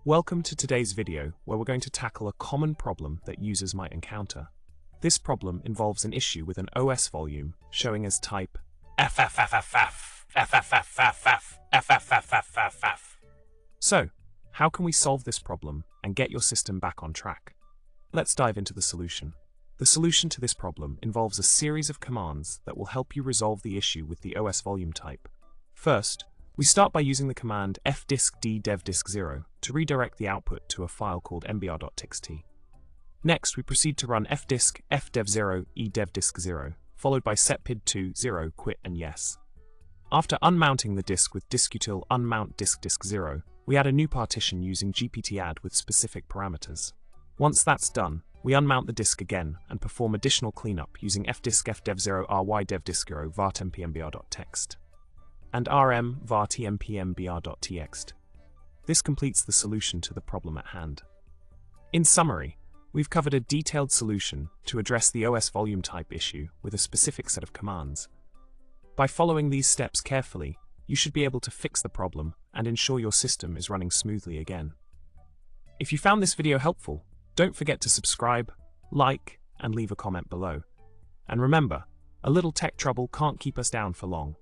Welcome to today's video where we're going to tackle a common problem that users might encounter. This problem involves an issue with an OS volume showing as type FFFFFFFFFF. So, how can we solve this problem and get your system back on track? Let's dive into the solution. The solution to this problem involves a series of commands that will help you resolve the issue with the OS volume type. First, we start by using the command fdisk-d-dev-disk0 to redirect the output to a file called mbr.txt. Next, we proceed to run fdisk-fdev0-edev-disk0, followed by setpid2 0 quit and yes. After unmounting the disk with diskutil unmount disk-disk0, we add a new partition using gpt-add with specific parameters. Once that's done, we unmount the disk again and perform additional cleanup using fdisk-fdev0-ry-dev-disk0 var-temp-mbr.txt and rm var-temp-mbr.txt. This completes the solution to the problem at hand. In summary, we've covered a detailed solution to address the OS volume type issue with a specific set of commands. By following these steps carefully, you should be able to fix the problem and ensure your system is running smoothly again. If you found this video helpful, don't forget to subscribe, like, and leave a comment below. And remember, a little tech trouble can't keep us down for long.